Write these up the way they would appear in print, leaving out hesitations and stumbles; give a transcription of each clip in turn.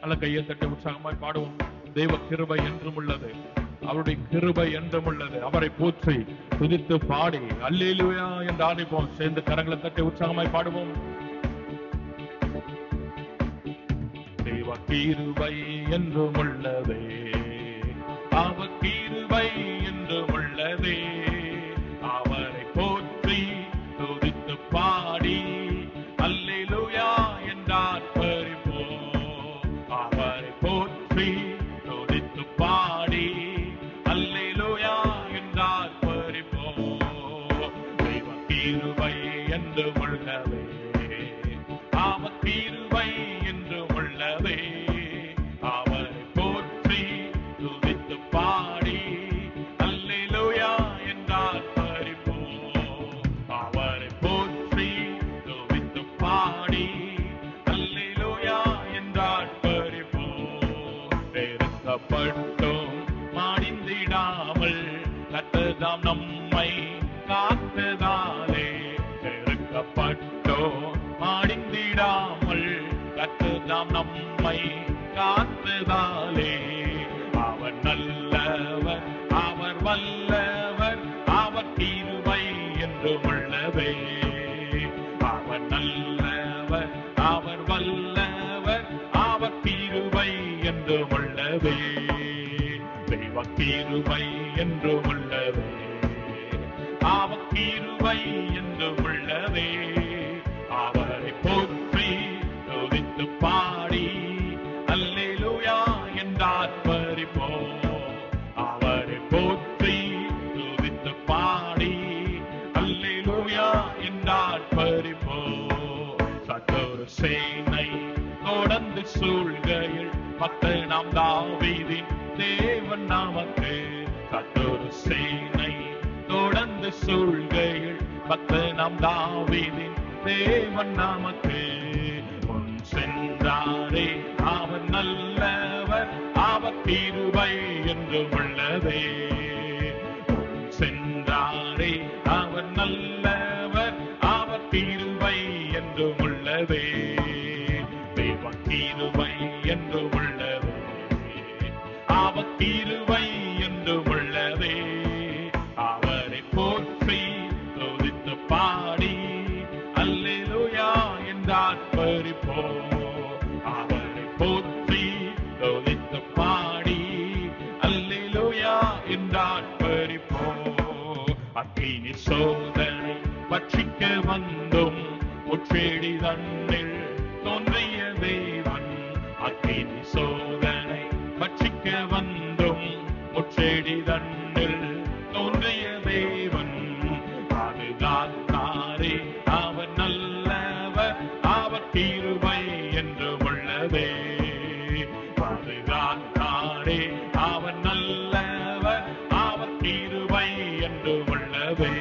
நல்ல கையை தட்டி உற்சாகமாய் பாடுவோம். தெய்வ கிருபை என்றும் உள்ளது, அவருடைய கிருபை என்றும் உள்ளது. அவரை போற்றி துதித்து பாடி அல்லேலூயா என்று ஆடிப்போம். சேர்ந்து கரங்களை தட்டி உற்சாகமாய் பாடுவோம். தெய்வ கிருபை என்றும் உள்ளதே, அவர் கிருபை என்றும் உள்ளதே. அவரை போற்றி துதித்து பாடி அல்லேலூயா என்றார் பரிபோம். அவரை போற்றி துதித்து பாடி அல்லேலூயா என்றார் பரிபோம். தெய்வ கிருபை என்றும் உள்ளதே, அவர் கிருபை என்றும் உள்ளதே. அவரை போற்றி துதித்து பாடி அல்லேலூயா என்றார் பரிபோம். அவரை போற்றி துதித்து பாடி அல்லேலூயா என்றார் பரிபோம். நெருக்கப்பட்டோம் மாடிந்திடாமல் கர்த்தர்தாம் நம்மை காத்ததாலே. நெருக்கப்பட்டோம் மாடிந்திடாமல் கர்த்தர்தாம் நம்மை காத்ததாலே. அவர் நல்லவர், அவர் வல்லவர், அவர் கிருபை என்றும் உள்ளதே. அவர் நல்லவர், அவர் வல்லவர், அவர் கிருபை என்றும் உள்ளதே. தெய்வ கிருபை என்றும் உள்ளதே, அவர் கிருபை என்றும் உள்ளதே. அவரை போற்றி துதித்து பாடி அல்லேலூயா என்றார் பரிபோம். அவரை போற்றி துதித்து பாடி அல்லேலூயா என்றார் பரிபோம். சத்தொரு சேனை தொடர்ந்து சூழ்கையில் பக்தனாம் தாவீதின் தேவன் நமக்கு. சத்தொரு சேனை தொடர்ந்து சூழ்கையில் பக்தனாம் தாவீதின் தேவன் நமக்கு. முன் சென்றாரே அவர் நல்லவர், அவர் கிருபை என்றும் உள்ளதே. முன் சென்றாரே அவர் நல்லவர், அவர் கிருபை என்றும் உள்ளதே. தெய்வ கிருபை என்றும் உள்ளதே, அவர் கிருபை என்றும் உள்ளதே. அவரை போற்றி துதித்து பாடி அல்லேலூயா என்றார் பரிபோம். அவரை போற்றி துதித்து பாடி அல்லேலூயா என்றார் பரிபோம். அக்கினி சோதனை பட்சிக்க வந்தும் முற்றேடி தன்னில் தோன்றிய தேவன். அக்கினி சோதனை பட்சிக்க வந்தும் முற்றேடி தன்னில் தோன்றிய தேவன். பாதுகாத்தாரே அவர் நல்லவர், அவர் கிருபை என்றும் உள்ளதே. பாதுகாத்தாரே அவர் நல்லவர், அவர் கிருபை என்றும் உள்ளதே.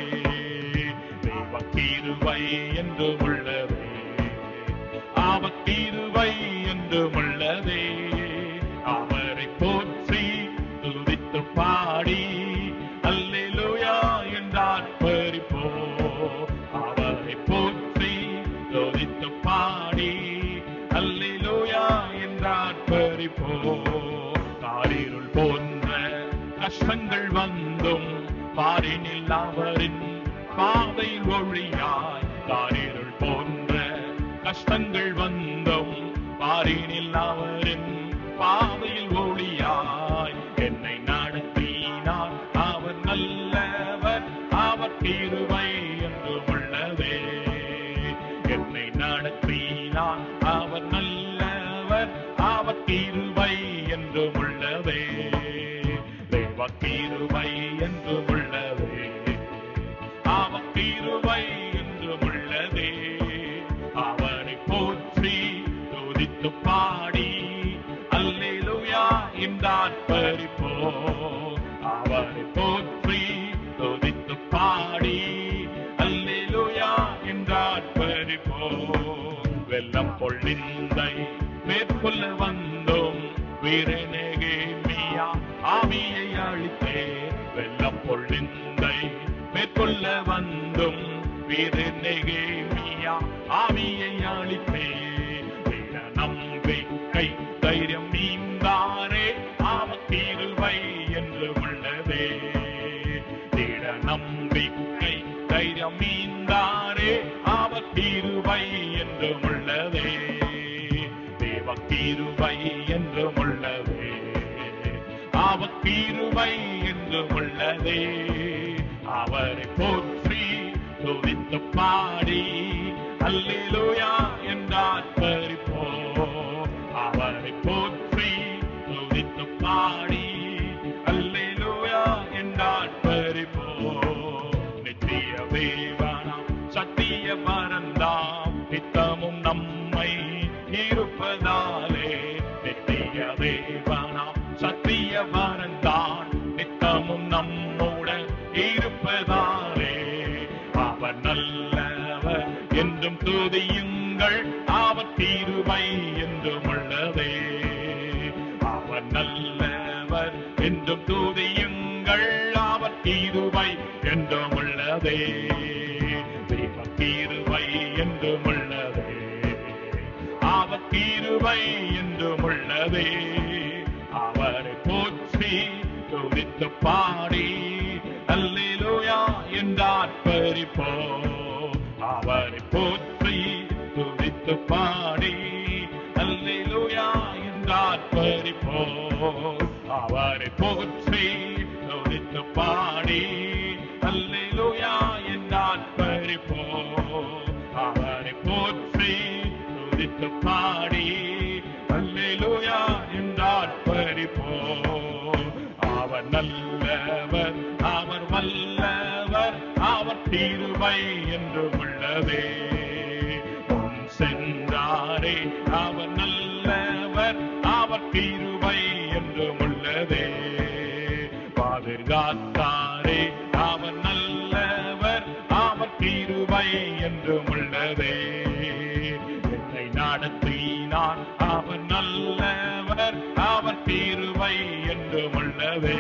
தெய்வ கிருபை என்றும் உள்ளதே, அவர் கிருபை என்றும் உள்ளதே. அவரை போற்றி துதித்து பாடி அல்லேலூயா என்றார் பரிபோம். அவரை போற்றி துதித்து பாடி அல்லேலூயா என்றார் பரிபோம். காரிருள் போன்ற கஷ்டங்கள் வந்தும் பாரினில் அவரின் பாதை ஒளியாய். காரிருள் போன்ற கஷ்டங்கள் வந்தும் பாரினில் அவரின் பாதையில் ஒளியாய். என்னை நடத்தினார் அவர் நல்லவர், அவர் கிருபை என்றும் உள்ளதே. என்னை நடத்தினார் அவர் நல்லவர், அவர் கிருபை என்றும் உள்ளதே. தெய்வ கிருபை என்றும் உள்ளதே, அவர் கிருபை என்றும் உள்ளதே. அவரை போற்றி துதித்து பாடி அல்லேலூயா என்றார் பரிபோம். அவரை போற்றி துதித்து பாடி அல்லேலூயா என்றார் பரிபோம். வெள்ளம் பொழிந்தை மேற்கொள்ள வந்தோம் வீரநேகேமியா ஆவியை அழித்தே. வெள்ளம் பொழிந்தை மேற்கொள்ள வந்தும் வீரநேகேமியா ஆவியை அழித்தே. நம்பிக்கை தைரியம் அவர் கிருபை என்றும் உள்ளதே. அவரை போற்றி துதித்து பாடி அல்லேலூயா என்றார் பரிப்போம். அவரை போற்றி துதித்து பாடி அல்லேலூயா என்றார் பரிப்போம். நித்திய தேவனாம் சத்திய பரந்தாம் நித்தமும் நம்மை இருப்பதாலே. நித்திய தேவனாம் சத்திய பரந்தான் நித்தமும் நம்முடன் இருப்பதாலே. அவர் நல்லவர் என்றும் துதியுங்கள், அவர் கிருபை என்றும் உள்ளதே. அவர் நல்லவர் என்றும் துதியுங்கள், அவர் கிருபை என்றும் உள்ளதே. தேவ கிருபை என்றும் உள்ளதே, அவர் கிருபை என்றும் உள்ளதே. அவரை போற்றி துதித்து பாடி அல்லேலூயா என்றார் பரிப்போம். அவரை போற்றி துதித்து பாடி அல்லேலூயா என்றார் பரிப்போம். அவரை போற்றி துதித்து பாடி அல்லேலூயா என்றார் பரிப்போம். அவரை போற்றி துதித்து பாடி அல்லேலூயா என்றார் பரிப்போம். அவர் நல்லவர், அவர் வல்லவர், அவர் கிருபை என்றும் உள்ளதே. முன் சென்றாரே அவர் நல்லவர், அவர் கிருபை என்றும் உள்ளதே. பாதுகாத்தாரே அவர் நல்லவர், அவர் கிருபை என்றும் உள்ளதே. என்னை நடத்தினார் அவர் நல்லவர், அவர் கிருபை என்றும் உள்ளதே.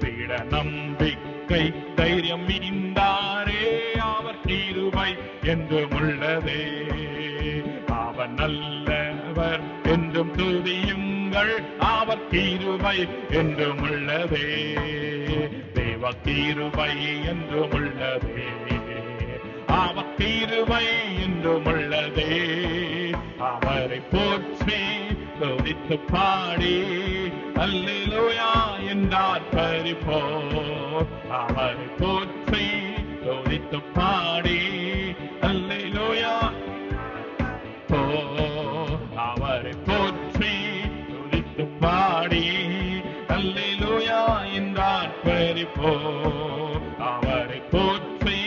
பீட நம்பிக்கை தைரியம் மீண்டாரே அவர் கிருபை என்றும் உள்ளதே. அவர் நல்லவர் என்றும் துதியுங்கள், அவர் கிருபை என்றும் உள்ளதே. தேவ கிருபை என்றும் உள்ளதே, அவர் கிருபை என்றும் உள்ளதே. அவரை போற்றி துதித்து பாடி அல்லேலூயா என்றார் பரிப்போம். அவரை போற்றி துதித்து பாடி அல்லேலூயா. அவரை போற்றி துதித்து பாடி அல்லேலூயா என்றார் பரிப்போம். அவரை போற்றி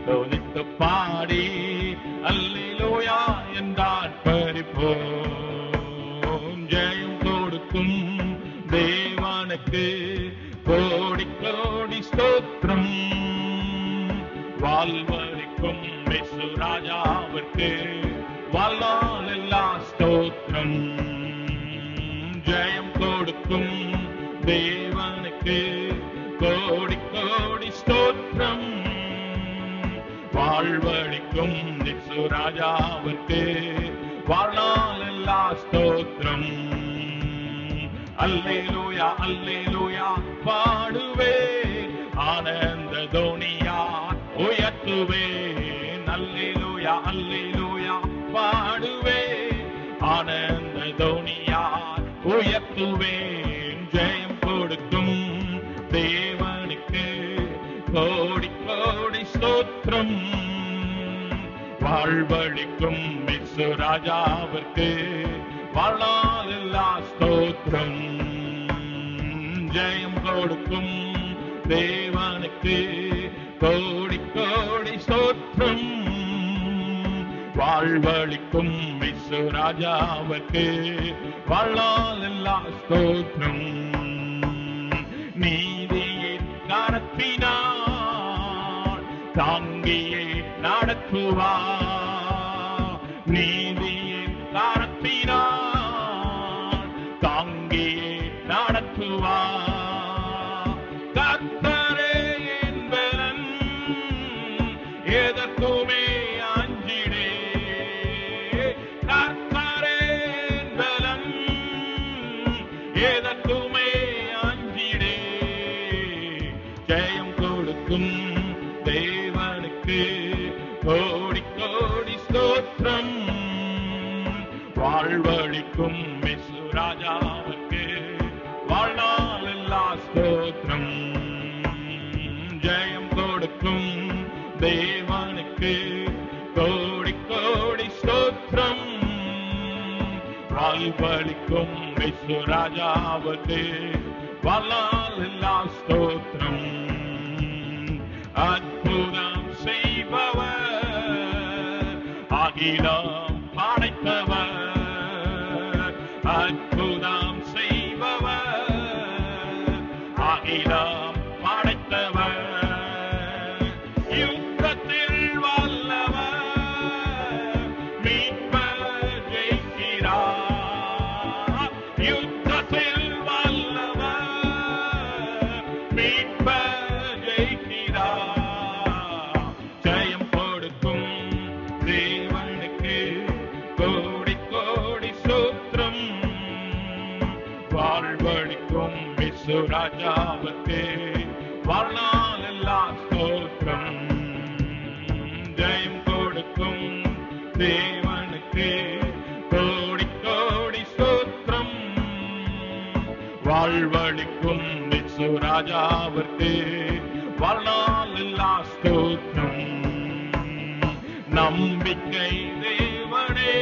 துதித்து பாடி அல்லேலூயா என்றார் பரிப்போம். ஜெயம் கொடுக்கும் தேவனுக்கு கோடி கோடி ஸ்தோத்திரம். வாழ்வழிக்கும் இயேசு ராஜாவிற்கு வாழ்நாள் எல்லா ஸ்தோத்திரம். ஜெயம் கொடுக்கும் தேவனுக்கு கோடி கோடி ஸ்தோத்திரம். வாழ்வழிக்கும் இயேசு ராஜாவிற்கு வாழ்நாள் எல்லா ஸ்தோத்திரம். அல்லேலூயா அல்லேலூயா பாடுவேன், ஆனந்த தோனியா உயர்த்துவேன். அல்லேலூயா அல்லேலூயா பாடுவேன், ஆனந்த தோனியா உயர்த்துவேன். ஜெயம் கொடுக்கும் தேவனுக்கு கோடி கோடி ஸ்தோத்திரம். வாழ்வழிக்கும் இயேசு ராஜாவிற்கு வாழ்நாள் எல்லா ஸ்தோத்திரம். ஜெயம் கொடுக்கும் தேவனுக்கு கோடி கோடி ஸ்தோத்திரம். வாழ்வழிக்கும் இயேசு ராஜாவிற்கு வாழ்நாள் எல்லா ஸ்தோத்திரம். நீதியின் கரத்தினால் தாங்கியே நடத்துவார். நீதியின் கரத்தினால் தாங்கியே நடத்துவார். கர்த்தரே என் பலன், எதற்குமே அஞ்சிடே. கர்த்தரே என் பலன், எதற்குமே அஞ்சிடே. ஜெயம் கொடுக்கும் தேவனுக்கு கோடி கோடி ஸ்தோத்திரம். வாழ்வழிக்கும் இயேசு ராஜாவுக்கு வாழ்நாள் வாழ்வழிக்கும் இயேசு ராஜாவுக்கு வாழ்நாளெல்லா ஸ்தோத்திரம். அற்புதம் செய்பவர், அகிலம் படைத்தவர். அற்புதம் செய்பவர், அகிலம் படைத்தவர். யுத்தத்தில் வல்லவர், மீட்பர் ஜெயிக்கிறார். யுத்தத்தில் வல்லவர், மீட்பர் ஜெயிக்கிறார். ஜெயம் கொடுக்கும் தேவனுக்கு கோடி கோடி சூத்திரம். வாழ்வழிக்கும் இயேசு ராஜாவுக்கு வாழ்நாளெல்லா ஸ்தோத்திரம். ஜெயம் கொடுக்கும் தேவனுக்கு கோடி கோடி ஸ்தோத்திரம். வாழ்வழிக்கும் இயேசு ராஜாவுக்கு வாழ்நாளெல்லா ஸ்தோத்திரம். நம்பிக்கை தேவனே,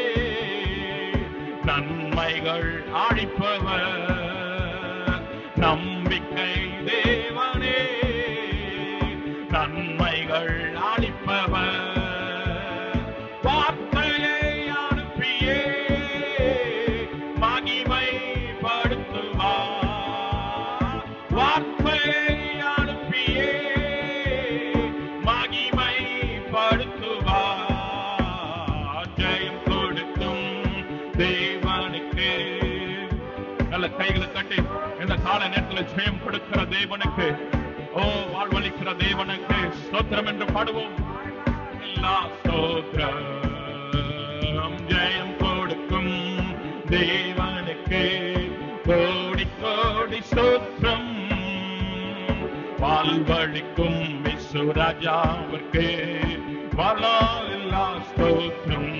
நன்மைகள் அழிப்பவர். நம்பிக்கை தேவனே, நன்மைகள் அழிப்பவர். வார்த்தையை அனுப்பியே மகிமைப்படுத்துவார். வார்த்தையை அனுப்பியே மகிமைப்படுத்துவார். ஜெயம் கொடுக்கும் தேவனுக்கு. நல்ல கைகளை கட்டி இந்த கால நேரத்தில் ஜெயம் கொடுக்கிற தேவனுக்கு, ஓ வாழ்வழிக்கிற தேவனுக்கு ஸ்தோத்திரம் என்று பாடுவோம். எல்லா ஸ்தோத்திரம். ஜெயம் கொடுக்கும் தேவனுக்கு கோடி கோடி ஸ்தோத்திரம். வாழ்வழிக்கும் இயேசு ராஜாவிற்கு வாழ்நாளெல்லா ஸ்தோத்திரம்.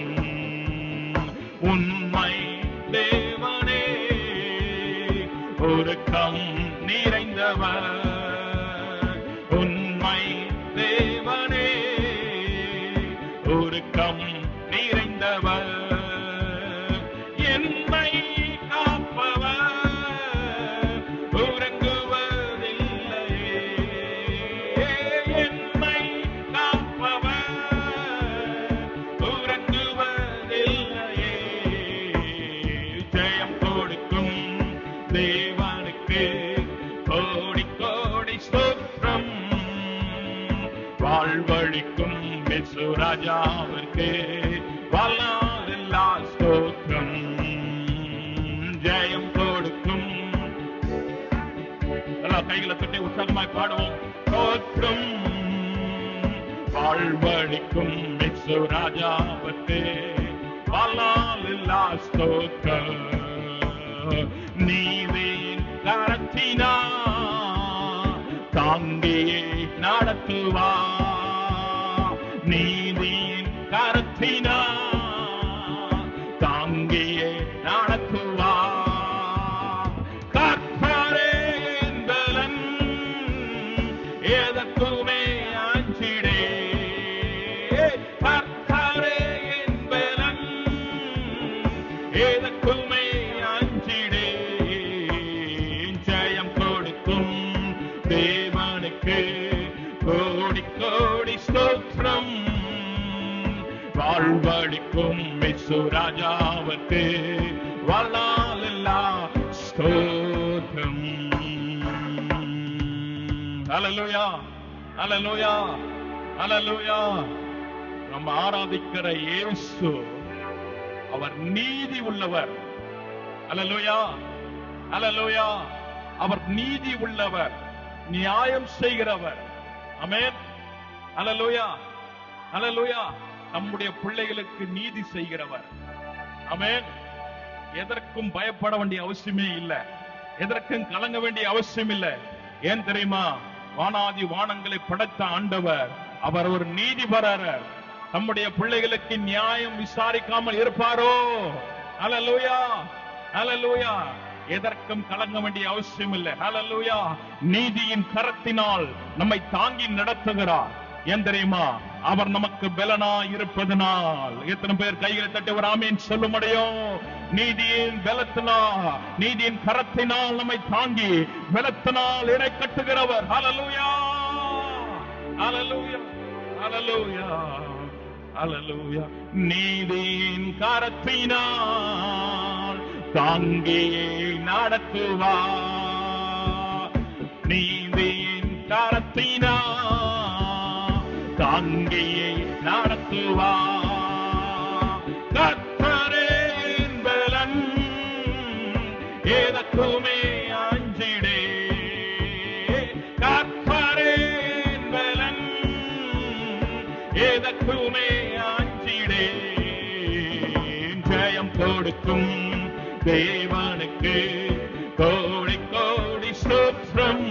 உண்மை தேவனே, உருக்கம் நிறைந்தவர். உண்மை தேவனே, உருக்கம் நிறைந்தவர். என்னை காப்பவர், உறங்குவதில்லையே. என்னை காப்பவர், உறங்குவதில்லையே. ஜெயம் கொடுக்கும் தேவனுக்கு கோடி கோடி ஸ்தோத்திரம். வாழ்வழிக்கும் இயேசு ராஜாவிற்கு வாழ்நாளெல்லா ஸ்தோத்திரம். ஜெயம் கொடுக்கும். எல்லா கைகளை தட்டி உற்சாகமாய் பாடுவோம். ஸ்தோத்திரம். வாழ்வழிக்கும் இயேசு ராஜாவிற்கு வாழ்நாளெல்லா ஸ்தோத்திரம். நீதியின் கரத்தினா தாங்கியே நடத்துவா. நீதியின் கரத்தினா தாங்கியே நடத்துவா. கர்த்தரே என் பலன், எதற்குமே அஞ்சிடே. கர்த்தரே என் பலன், எதற்குமே அஞ்சிடே. ஜெயம் கொடுக்கும் தேவனுக்கு கோடி கோடி ஸ்தோத்திரம். வாழ்வழிக்கும் இயேசு ராஜாவுக்கு வாழ்நாளெல்லா ஸ்தோத்திரம். ஹல்லேலூயா, ஹல்லேலூயா, ஹல்லேலூயா. நம்ம ஆராதிக்கிற இயேசு அவர் நீதி உள்ளவர். ஹல்லேலூயா, ஹல்லேலூயா. அவர் நீதி உள்ளவர், நியாயம் செய்கிறவர். ஆமென். ஹல்லேலூயா, ஹல்லேலூயா. நம்முடைய பிள்ளைகளுக்கு நீதி செய்கிறவர். ஆமென். எதற்கும் பயப்பட வேண்டிய அவசியமே இல்லை, எதற்கும் கலங்க வேண்டிய அவசியம் இல்லை. ஏன் தெரியுமா? வானாதி வானங்களை படைத்த ஆண்டவர் அவர் ஒரு நீதிபரர். நம்முடைய பிள்ளைகளுக்கு நியாயம் விசாரிக்காமல் இருப்பாரோ? ஹல்லேலூயா, ஹல்லேலூயா. எதற்கும் கலங்க வேண்டிய அவசியம் இல்லை. ஹல்லேலூயா. நீதியின் கரத்தினால் நம்மை தாங்கி நடத்துகிறார். ஏன் தெரியுமா? அவர் நமக்கு பலனா இருப்பதனால். எத்தனை பேர் கைகளை தட்டி ஒரு ஆமீன் சொல்ல முடியும்? நீதியின் பலத்தினால், நீதியின் கரத்தினால் நம்மை தாங்கி பலத்தினால் இடை கட்டுகிறவர். ஹல்லேலூயா, ஹல்லேலூயா, ஹல்லேலூயா, ஹல்லேலூயா. நீதியின் கரத்தினால் தாங்கி நடத்துவார். நீதியின் கரத்தினால் தாங்கி நடத்துவார். கர்த்தரே என் பலன், எதற்குமே அஞ்சிடே. கர்த்தரே என் பலன், எதற்குமே அஞ்சிடே. ஜெயம் கொடுக்கும் தேவனுக்கு கோடி கோடி ஸ்தோத்திரம்.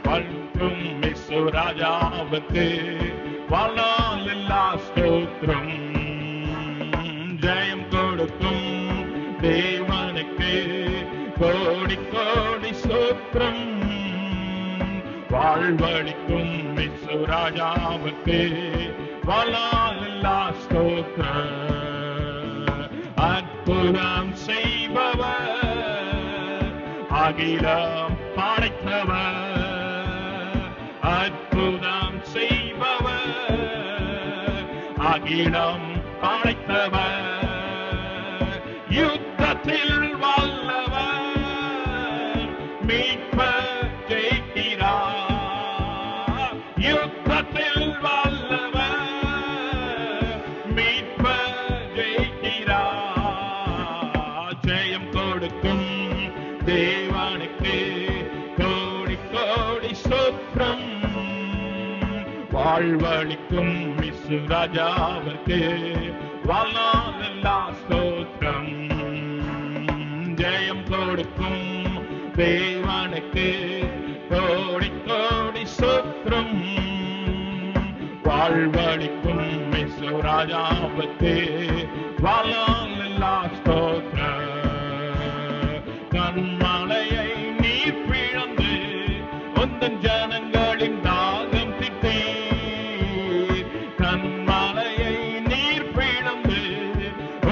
வாழ்த்தும் இயேசு ராஜாவுக்கு வாழ்நாள் எல்லா ஸ்தோத்திரம். ஜெயம் கொடுக்கும் தேவனுக்கு கோடி கோடி ஸ்தோத்திரம். வாழ்வழிக்கும் இயேசு ராஜாவுக்கு வாழ்நாள் எல்லா ஸ்தோத்திரம். அற்புதம் செய்பவர், அகிலம் படைத்தவர். அற்புதம் செய்பவர், அகிலம் படைத்தவர். யுத்தத்தில் வல்லவர், மீட்பர் ஜெயிக்கிறார். யுத்தத்தில் வல்லவர், மீட்பர் ஜெயிக்கிறார். ஜெயம் கொடுக்கும் தேவனுக்கு கோடி கோடி ஸ்தோத்திரம். வாழ்வழிக்கும் இயேசு ராஜாவுக்கு வாழ்நாள் எல்லா ஸ்தோத்திரம். ஜெயம் கொடுக்கும் தேவனுக்கு கோடி கோடி ஸ்தோத்திரம். வாழ்வழிக்கும் இயேசு ராஜாவுக்கு வாழ்நாள் எல்லா ஸ்தோத்திரம். கண்மலையை நீர் பிளந்து உந்தன் ஜனங்களின் தாகம் தீர்த்தீர். கண்மலையை நீர் பிளந்து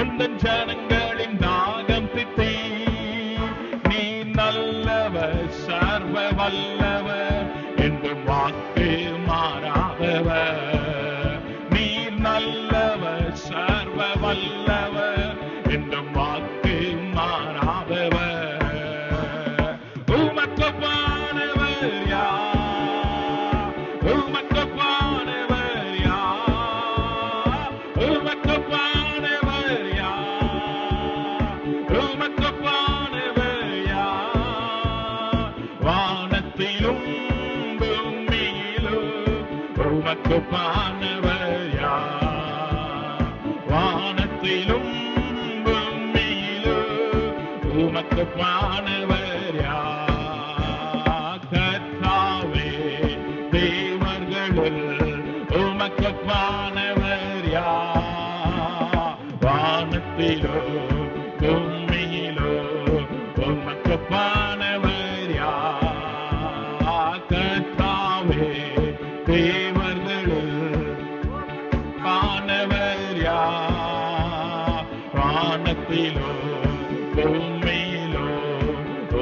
உந்தன் ஜனங்களின் தாகம் தீர்த்தீர். நீ நல்லவர், சர்வ வல்லவர், என்றும் வாக்கு மாறாதவர். நீ நல்லவர், சர்வ வல்லவர், என்றும் வாக்கு மாறாதவர். உமக்கொப்பானவர் யார்? உமக்கொப்பானவர் யார்? உமக்கொப்பானவர் யார்? உமக்கொப்பானவர் யார்? வானத்திலும் பூமியிலும் உமக்கொப்பானவர் யார்? வானத்திலும் பூமியிலும் உமக்கொப்பானவர் யார்? கர்த்தாவே, தேவர்களுள் உமக்கொப்பானவர் யார்? வானத்திலோ பூமியிலோ உமக்கொப்பானவர் யார்? கர்த்தாவே, தேவர்களுள் பானவர் யார்? வானத்திலோ பூமியிலோ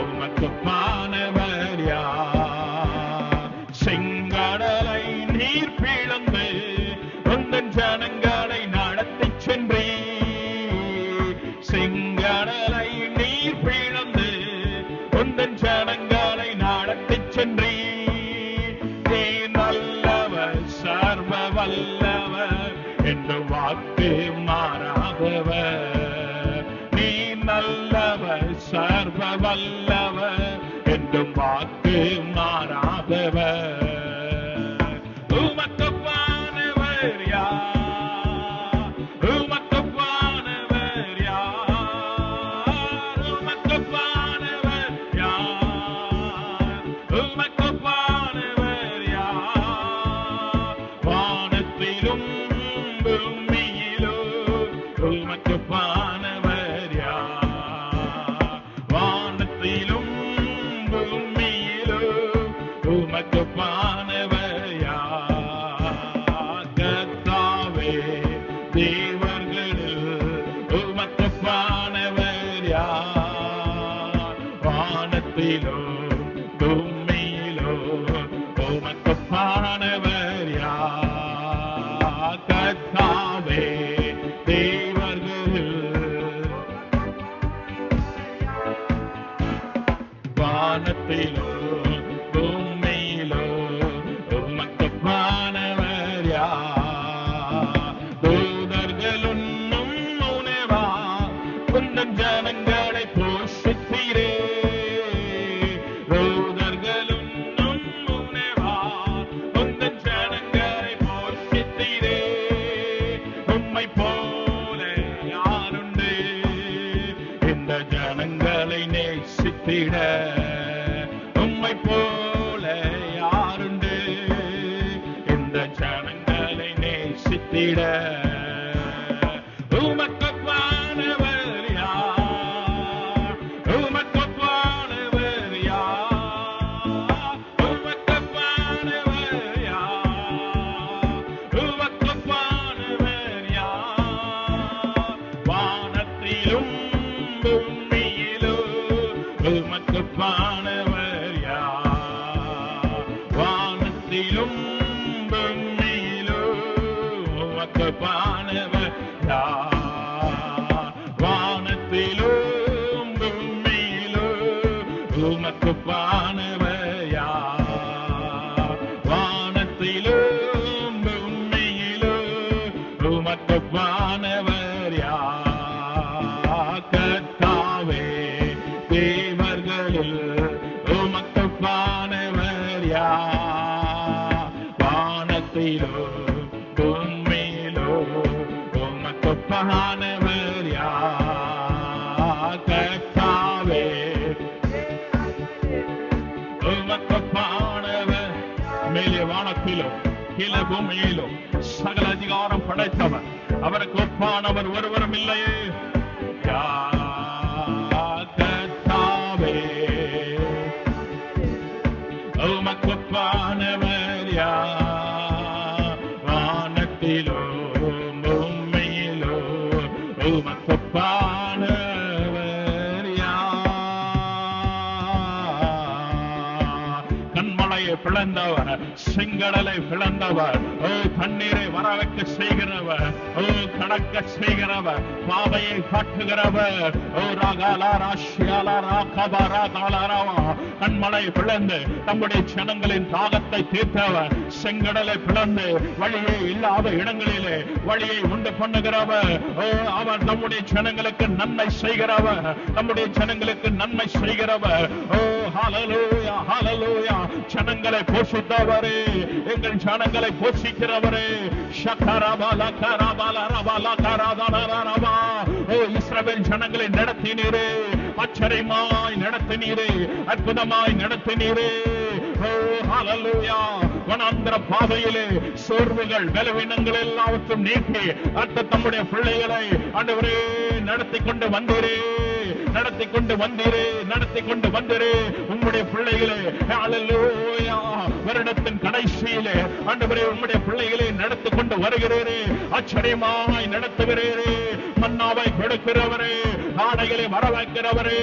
உமக்கொப்பானவர் யார்? செங்கடலை நீர் பிளந்து உந்தன் ஜனங்களை நடத்திச் சென்றீர். செங்கடலை நீர் பிளந்து உந்தன் ஜனங்களை நடத்திச் சென்றீர். நீ நல்லவர், சர்வ வல்லவர், என்று வாக்கு மாறாதவர். நீ நல்லவர், சர்வ வல்லவர், என்றும் வாக்கு மாறாதவர். உமக்கொப்பானவர் யார்? உமக்கொப்பானவர் யார்? உமக்கொப்பானவர் யார்? உமக்கொப்பானவர் யார்? வானத்திலும் பூமியிலும் உமக்கொப்பானவர் யார்? வானத்திலும் பூமியிலும் உமக்கொப்பானவர் யார்? கர்த்தாவே, தேவர்களுள் உமக்கு வானத்திலோ பூமியிலோ உமக்கு பானவர் யார்? கர்த்தாவே தேவர்களில் வானத்திலோ பூமியிலோ உமக்கு பானவர் யார்? தூதர்கள் உண்ணும் உணவா உந்தன் ஜனங்களை போஷித்தீரே. தூதர்கள் உண்ணும் உணவா உந்தன் ஜனங்களை போஷித்தீரே. உம்மை போல யாருண்டு இந்த ஜனங்களை நேசித்திட? உம்மை போல யாருண்டு இந்த ஜனங்களை நேசித்திட? உமக்கு பானவர் யார்? உமக்கு பானவர் யார்? உமக்கு பானவர் யார்? உமக்கு பானவர் யார்? வானத்திலும் பூமியிலும் உமக்கு பானவர் யார்? வானத்திலும் பூமியிலும் உமக்கு பானவர் யார்? வானத்திலும் பூமியிலும் உமக்கு பானவர் யார்? வானத்திலும் பூமியிலும் உமக்கு பானவர் யார்? கர்த்தாவே தேவர்களில் உமக்கு பானவர் யார்? வானத்திலோ பூமியிலோ உமக்கு பானவர் யார்? கர்த்தாவே உமக்கு பானவர். மேலே வானத்திலும் கீழே பூமியிலும் சகல அதிகாரம் படைத்தவர், அவருக்கு ஒப்பானவர் ஒருவரும் இல்லையே. கர்த்தாவே உமக்கு ஒப்பானவர் யார்? வானத்திலோ பூமியிலோ உமக்கு ஒப்பானவர் யார்? கண்மலையை பிளந்தவர், செங்கடலை பிளந்தவர், ஓ தண்ணீரை வரவைக்க செய்கிறவர், ஓ கடக்க செய்கிறவர், பாதையை காட்டுகிறவர், ஓ ராகாலாரா ஷியாலாரா கபாரா காலாராவா. கண்மலை பிளந்து தம்முடைய ஜனங்களின் தாகத்தை தீர்த்தவர், செங்கடலை பிளந்து வழியே இல்லாத இடங்களிலே வழியை உண்டு பண்ணுகிறவர், ஓ அவர் நம்முடைய ஜனங்களுக்கு நன்மை செய்கிறவர், நம்முடைய ஜனங்களுக்கு நன்மை செய்கிறவர். ஓ ஹல்லேலூயா ஹல்லேலூயா. ஜனங்களை போஷித்தவரே, எங்கள் ஜனங்களை போஷிக்கிறவரே. ஓ இஸ்ரவேல் ஜனங்களை நடத்தினீரே, ஆச்சரியமாய் நடத்தினீரே, அற்புதமாய் நடத்தினீரே. ஓ ஹல்லேலூயா. வனாந்திர பாதையிலே சோர்வுகள் பலவீனங்கள் எல்லாவற்றும் நீக்கி அடுத்த தம்முடைய பிள்ளைகளை ஆண்டவரே நடத்தி கொண்டு வந்தீரே, நடத்தி கொண்டு வந்தீரே, நடத்தி கொண்டு வந்தீரே உம்முடைய பிள்ளைகளே. ஹல்லேலூயா. வருடத்தின் கடைசியிலே ஆண்டவரே உம்முடைய பிள்ளைகளை நடத்தி கொண்டு வருகிறீரே, ஆச்சரியமாய் நடத்துகிறீரே. மன்னாவை கொடுக்கிறவரே, ஆடைகளை வரவைக்கிறவரே.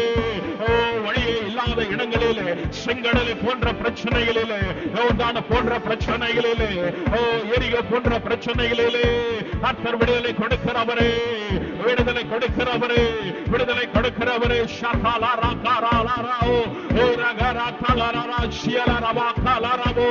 ஓ வழியே இல்லாத இடங்களிலே, செங்கடலை போன்ற பிரச்சனைகளிலே, யோர்தான போன்ற பிரச்சனைகளிலே, ஓ எரிகோ போன்ற பிரச்சனைகளிலே கர்த்தர் விடுதலை கொடுக்கிறவரே, விடுதலை கொடுக்கிறவரே, விடுதலை கொடுக்கிறவரே. ஷகாலாரா காராலாரா ஓ ரகரா காலாரா ஷியலாரா காலாராவோ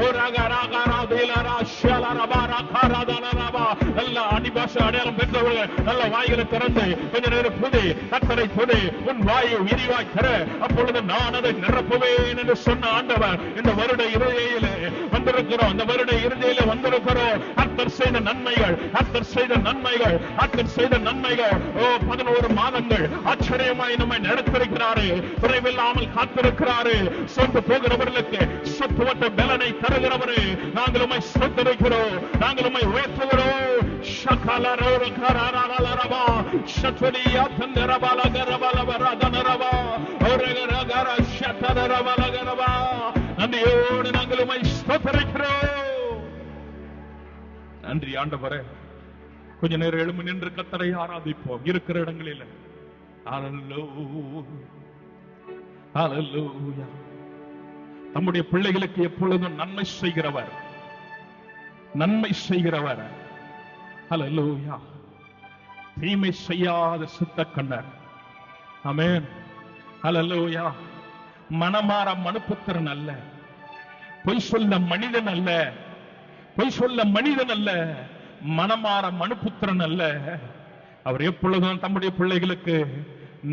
ஓ ரகரா காரா தேலாரா ஷியலாரா காராதாலாரா. நல்ல அடிபாஷ அடையாளம் பெற்றவர்கள் நல்ல வாய்களை திறந்து கொஞ்ச நேரம் புதி கர்த்தரை துதி, உன் வாயை விரிவாய் தர, அப்பொழுது நான் அதை நிரப்புவேன் என்று சொன்ன ஆண்டவர் இந்த வருட இறுதியிலே வந்திருக்கிறோம். இந்த வருட இறுதியிலே வந்திருக்கிறோம். கர்த்தர் செய்த நன்மைகள், கர்த்தர் செய்த நன்மைகள், கர்த்தர் செய்த நன்மைகள். ஓ 11 மாதங்கள் ஆச்சரியமாய் நம்மை நடத்திருக்கிறாரு, குறைவில்லாமல் காத்திருக்கிறாரு. சொந்து போகிறவர்களுக்கு சத்துவத்த பலனை தருகிறவரு. நாங்கள் உம்மை ஸ்தோத்திரிக்கிறோம், நாங்கள் உம்மை உயர்த்துகிறோம். ஷகலரோரகரரரரபா ஷத்வலியா தந்தரபலகரபலவரதனரபா ஓரகரகர ஷதரபலகரபா. நன்றியோடு நாங்கள் உம்மை ஸ்தோத்திரிக்கிறோம். நன்றி ஆண்டவரே. கொஞ்ச நேரம் எழும்பி நின்று கர்த்தரை ஆராதிப்போம் இருக்கிற இடங்களில். ஹல்லேலூயா. நம்முடைய பிள்ளைகளுக்கு எப்பொழுதும் நன்மை செய்கிறவர், நன்மை செய்கிறவர். ஹல்லேலூயா. தீமை செய்யாத சுத்த கண்ணர். ஆமென். ஹல்லேலூயா. மனமாற மனுப்புத்திரன் அல்ல, பொய் சொல்ல மனிதன் அல்ல, பொய் சொல்ல மனிதன் அல்ல, மனமாற மனுப்புத்திரன் அல்ல. அவர் எப்பொழுதும் தம்முடைய பிள்ளைகளுக்கு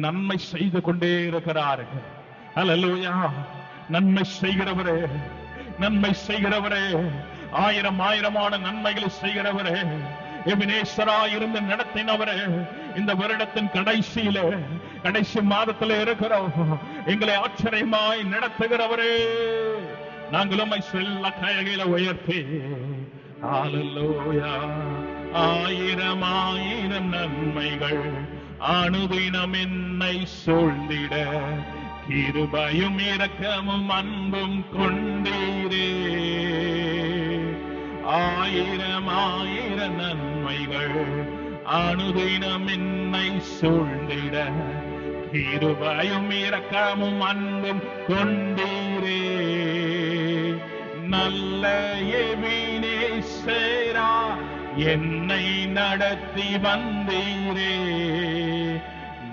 நன்மை செய்து கொண்டே இருக்கிறார். ஹல்லேலூயா. நன்மை செய்கிறவரே, நன்மை செய்கிறவரே, ஆயிரம் ஆயிரமான நன்மைகளை செய்கிறவரே, எபினேசராய் இருந்து நடத்தினவரே, இந்த வருடத்தின் கடைசியில, கடைசி மாதத்தில் இருக்கிறோம், எங்களை ஆச்சரியமாய் நடத்துகிறவரே, நாங்கள் உம்மை சொல்ல கைகளை உயர்த்தி ஹல்லேலூயா. ஆயிரம் ஆயிரம் நன்மைகள் அனுதினம் என்னை சூழ்ந்திட, கிருபையும் இரக்கமும் அன்பும் கொண்டீரே. ஆயிரம் ஆயிரம் நன்மைகள் அனுதினம் என்னை சூழ்ந்திட, கிருபையும் இரக்கமும் அன்பும் கொண்டீரே. நல்ல எபினேசரா என்னை நடத்தி வந்தீரே,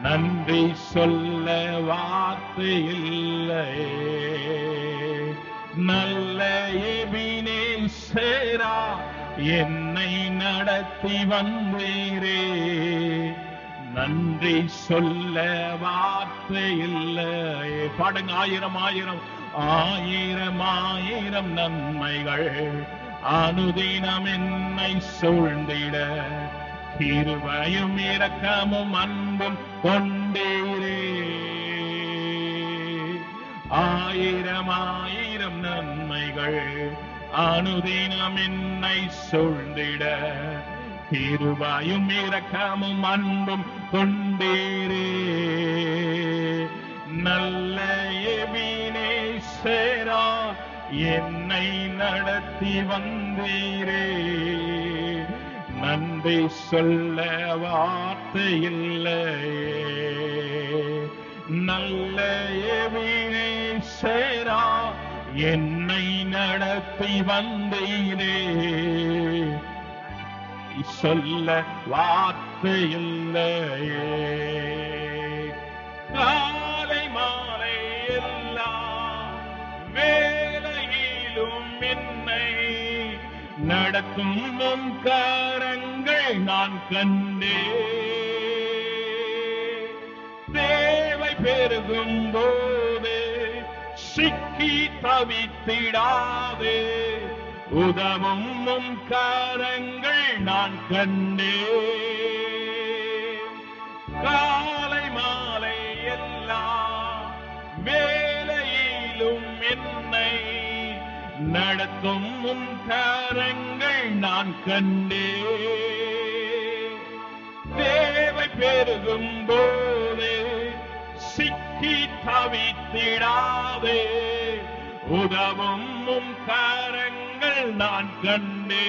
நன்றி சொல்ல வார்த்தை இல்லையே. நல்ல எபினேசரா என்னை நடத்தி வந்தீரே, நன்றி சொல்ல வார்த்தை இல்லையே. பாடுங்க. ஆயிரம் ஆயிரம் ஆயிரம் ஆயிரம் நன்மைகள் அனுதினம் என்னை சூழ்ந்திட, கிருபையும் இரக்கமும் அன்பும் கொண்டீரே. ஆயிரம் ஆயிரம் நன்மைகள் அனுதினம் என்னை சூழ்ந்திட, கிருபையும் இரக்கமும் அன்பும் கொண்டீரே. நல்ல எபினேசரா என்னை நடத்தி வந்தீரே, நன்றி சொல்ல வார்த்தை இல்லையே. நல்ல எபினேசரா என்னை நடத்தி வந்தீரே, சொல்ல வார்த்தை இல்லையே. காலை மாலை எல்லா வேளையிலும் என்னை நடத்தும் உம் கரங்கள் நான் கண்டே. தேவை பெருகும் போது சிக்கி தவித்திடாதே, உதவும் உம் கரங்கள் நான் கண்டே. காலை மாலை எல்லா வேளையிலும் என்னை நடத்தும் உம் கரங்கள் நான் கண்டே. தேவை பெருகும் போது சிக்கி தவித்திடாதே, உதவும் உம் கரங்கள் நான் கண்டே.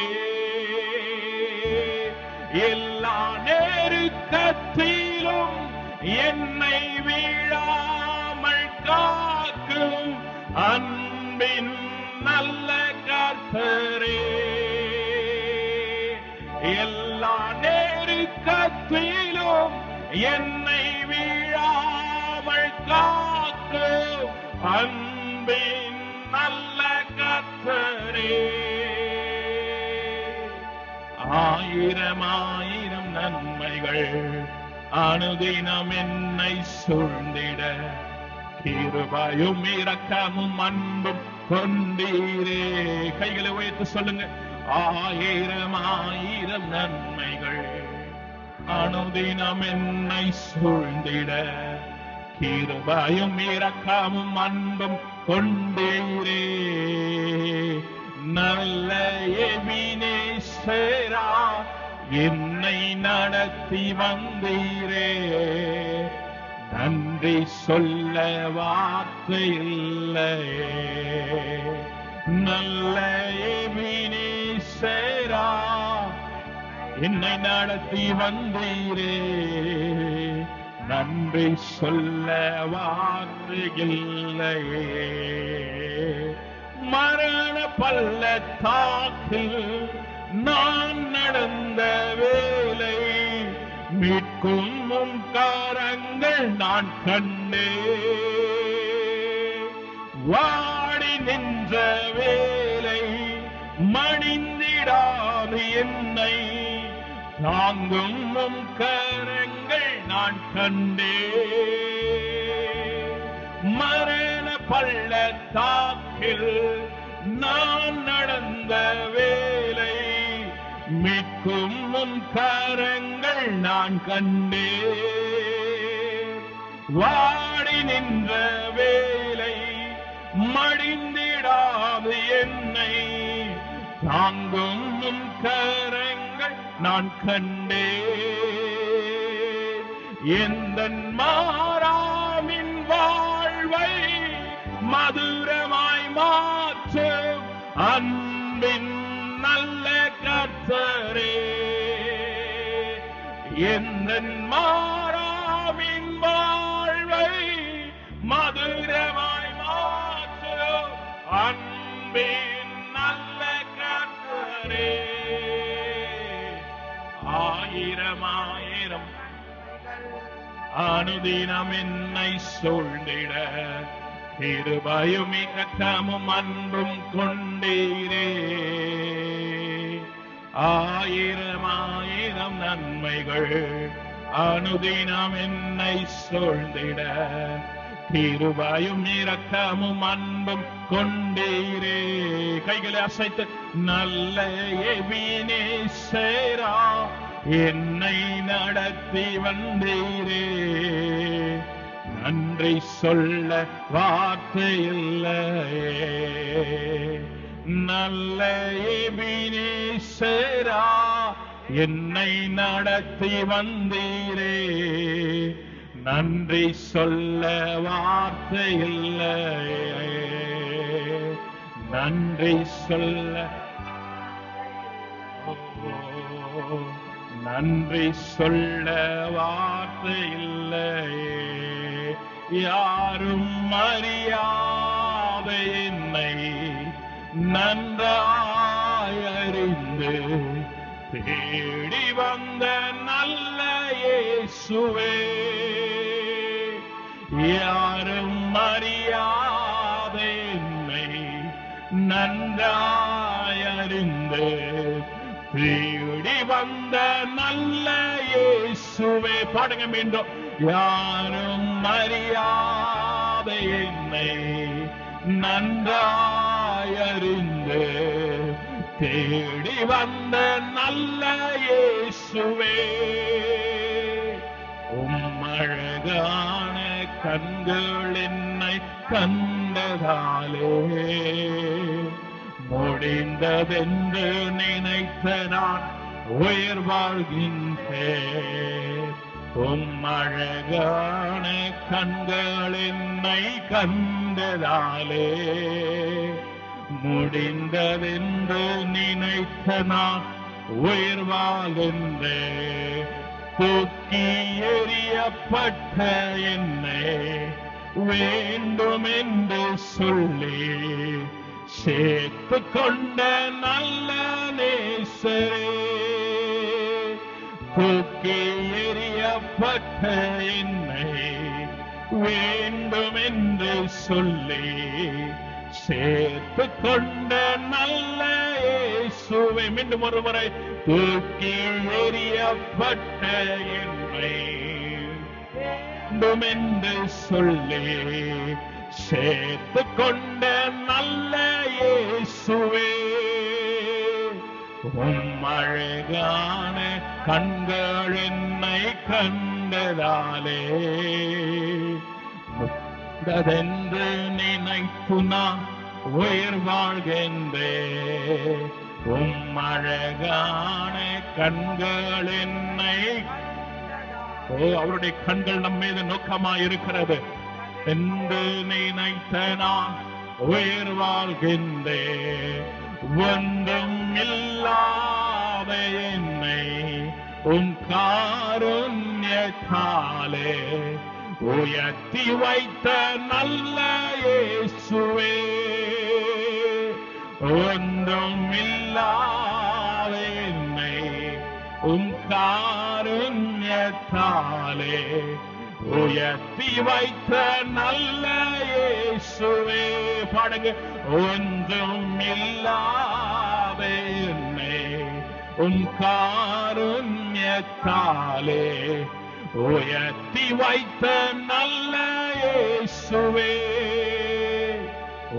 எல்லா நெருக்கத்திலும் என்னை வீழாமல் காக்கும் அன்பின் நல்ல கர்த்தரே. எல்லா நெருக்கத்திலும் என்னை வீழாமல் காக்கும் அன்பின் நல்ல கர்த்தரே. ஆயிரம் ஆயிரம் நன்மைகள் அனுதினம் என்னை சூழ்ந்திட, கிருபையும் இரக்கமும் அன்பும் கொண்டீரே. கைகளை உயர்த்தி சொல்லுங்க. ஆயிரம் ஆயிரம் நன்மைகள் அனுதினம் என்னை சூழ்ந்திட, கிருபையும் இரக்கமும் அன்பும் கொண்டீரே. நல்ல எபினேசரா என்னை நடத்தி வந்தீரே, நன்றி சொல்ல வார்த்தை இல்லையே. நல்ல நன்றி சொல்ல வார்த்தை இல்லையே. மரண பள்ளத்தாக்கில் நான் நடந்த வேலை மீட்கும் உம் கரங்கள் நான் கண்டே. வாடி நின்ற வேலை மடிந்திடாது என்னை தாங்கும் உம் கரங்கள் நான் கண்டே. மரண பள்ளத்தாக்கில் நான் நடந்த வேலை மீட்கும் உம் கரங்கள் நான் கண்டே. வாடி நின்ற வேலை மடிந்திடாது என்னை தாங்கும் உம் கரங்கள் நான் கண்டே. எந்தன் மாறாமின் வாழ்வை மதுரமாய் மாற்றும் அன்பின் நல்ல கர்த்தரே. எந்தன் மாறாமின் வாழ்வை மதுரமாய் மாற்றும் அன்பின் நல்ல கர்த்தரே. ஆயிரம் ஆயிரம் அனுதினம் என்னை சூழ்ந்திட கிருபையும் இரக்கமும் அன்பும் கொண்டீரே. ஆயிரம் ஆயிரம் நன்மைகள் அனுதினம் என்னை சூழ்ந்திட கிருபையும் இரக்கமும் அன்பும் கொண்டீரே. கைகளை அசைத்து நல்ல எபினேசரா என்னை நடத்தி வந்தீரே. நன்றி சொல்ல வார்த்தை இல்லையே. நல்ல எபினேசரா என்னை நடத்தி வந்தீரே. நன்றி சொல்ல வார்த்தை இல்லையே. நன்றி சொல்ல நன்றி சொல்ல வார்த்தை இல்லையே. யாரும் அறியாத என்னை நன்றாய் அறிந்து தேடி வந்த நல்ல இயேசுவே. யாரும் அறியாத என்னை நன்றாய் அறிந்து தேடி வந்த நல்ல இயேசுவே. பாடுங்க மீண்டும். யாரும் அறியாத என்னை நன்றாய் அறிந்து தேடி வந்த நல்ல இயேசுவே. அழகான கண்கள் என்னை கண்டதாலே முடிந்ததென்று நினைத்த நான் உயிர் வாழ்கின்றேன். அழகான கண்கள் என்னை கண்டதாலே முடிந்ததென்று நினைத்த நான் உயிர் வாழ்கின்றேன். தூக்கி எறியப்பட்ட என்னை வேண்டும் என்று சொல்லி சேர்த்து கொண்ட நல்ல நேசரே. தூக்கி எறியப்பட்ட என்னை வேண்டும் என்று சொல்லி சேர்த்து கொண்ட நல்ல இயேசுவே. மீண்டும் ஒரு முறை. தூக்கி எறியப்பட்ட என்னை வேண்டும் என்று சொல்லி சேர்த்து கொண்ட நல்ல இயேசுவே. அழகான கண்கள் என்னை கண்டதாலே முடிந்ததென்று நினைத்து நான் உயிர் வாழ்கின்றேன். அழகான கண்கள் என்னை அவருடைய கண்கள் நம் மீது நோக்கமாயிருக்கிறது என்று நினைத்த நான் உயிர் வாழ்கின்றேன். ஒன்றும் இல்லாத என்னை உம் காருண்யத்தாலே உயர்த்தி வைத்த நல்ல இயேசுவே, ஒன்றும் இல்லாத என்னை உம் காருண்யத்தாலே உயர்த்தி வைத்த நல்ல இயேசுவே. பாடுங்க. ஒன்றும் இல்லாத என்னை உம் காருண்யத்தாலே உயர்த்தி வைத்த நல்ல இயேசுவே,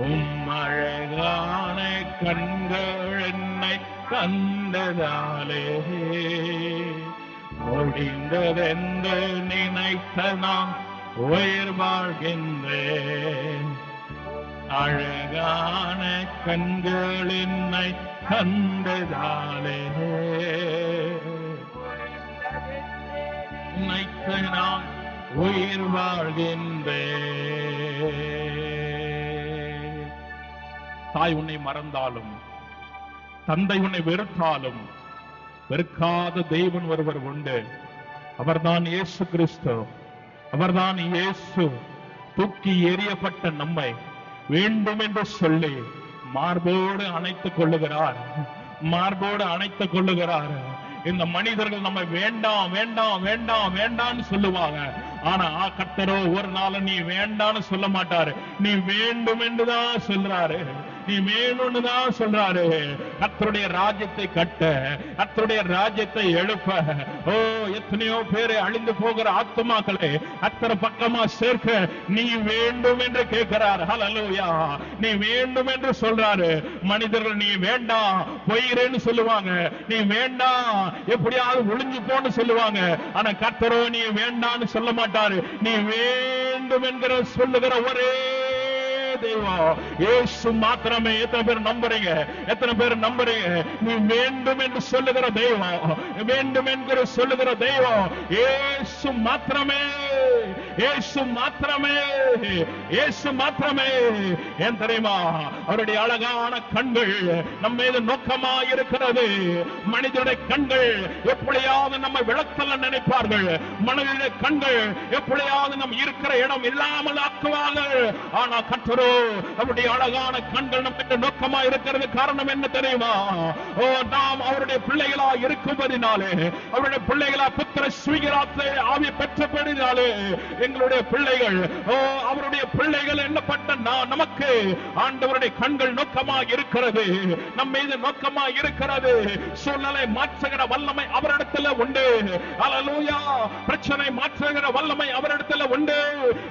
உம் அழகான கண்கள் என்னை கண்டதாலே முடிந்ததென்று நினைத்த நான் உயிர் வாழ்கின்றேன். அழகான கண்கள் என்னை கண்டதாலே நினைத்த நான் உயிர் வாழ்கின்றேன். தாய் உன்னை மறந்தாலும், தந்தை உன்னை வெறுத்தாலும், வெறுக்காத தெய்வன் ஒருவர் உண்டு. அவர்தான் இயேசு கிறிஸ்து. அவர்தான் இயேசு. தூக்கி எறியப்பட்ட நம்மை வேண்டும் என்று சொல்லி மார்போடு அணைத்துக் கொள்ளுகிறார். மார்போடு அணைத்துக் கொள்ளுகிறார். இந்த மனிதர்கள் நம்ம வேண்டாம் வேண்டாம் வேண்டாம் வேண்டாம்னு சொல்லுவாங்க. ஆனா கர்த்தரோ ஒரு நாள் நீ வேண்டான்னு சொல்ல மாட்டாரு. நீ வேண்டும் என்றுதான் சொல்றாரு. நீ வேணும்னு தான் சொல்றாரு. கர்த்தருடைய ராஜ்யத்தை கட்ட, கர்த்தருடைய ராஜ்யத்தை எழுப்ப, ஓ எத்தனையோ பேரை அழிந்து போகிற ஆத்துமாக்களை கர்த்தர் பக்கமா சேர்க்க நீ வேண்டும் என்று கேட்கிறார். ஹல்லேலூயா. நீ வேண்டும் என்று சொல்றாரு. மனிதர்கள் நீ வேண்டாம் போயிரேன்னு சொல்லுவாங்க. நீ வேண்டாம் எப்படியாவது ஒளிஞ்சு போன்னு சொல்லுவாங்க. ஆனா கர்த்தரோ நீ வேண்டான்னு சொல்ல மாட்டாரு. நீ வேண்டும் என்கிற சொல்லுகிற ஒரே தெய்வம் இயேசு மாத்திரமே. எத்தனை பேர் நம்புறீங்க? எத்தனை பேர் நம்புறீங்க? நீ வேண்டும் என்று சொல்லுகிற தெய்வம், வேண்டும் என்று சொல்லுகிற தெய்வம் இயேசு மாத்திரமே. இயேசு மாத்திரமே. இயேசு மாத்திரமே. ஏன் தெரியுமா? அவருடைய அழகான கண்கள் நம்ம மீது நோக்கமா இருக்கிறது. மனிதனுடைய கண்கள் எப்படியாவது நம்ம விளக்கல நினைப்பார்கள். மனிதனுடைய கண்கள் எப்படியாவது நம்ம இருக்கிற இடம் இல்லாமல் ஆக்குவார்கள். ஆனா கர்த்தரோ அவருடைய அழகான கண்கள் நம்ம நோக்கமா இருக்கிறது. காரணம் என்ன தெரியுமா? ஓ நாம் அவருடைய பிள்ளைகளா இருக்கும்படினாலே, அவருடைய பிள்ளைகளா புத்திர சுவீகராத்தை ஆவியை பெற்றபடினாலே எங்களுடைய பிள்ளைகள், ஓ அவருடைய பிள்ளைகள் என்னப்பட்ட நமக்கு ஆண்டவருடைய கண்கள் நோக்கமா இருக்கிறது. நம்ம மீது நோக்கமா இருக்கிறது. சூழ்நிலை மாற்றுகிற வல்லமை அவரிடத்துல உண்டு. ஹல்லேலூயா. பிரச்சனை மாற்றுகிற வல்லமை அவரிடத்துல உண்டு.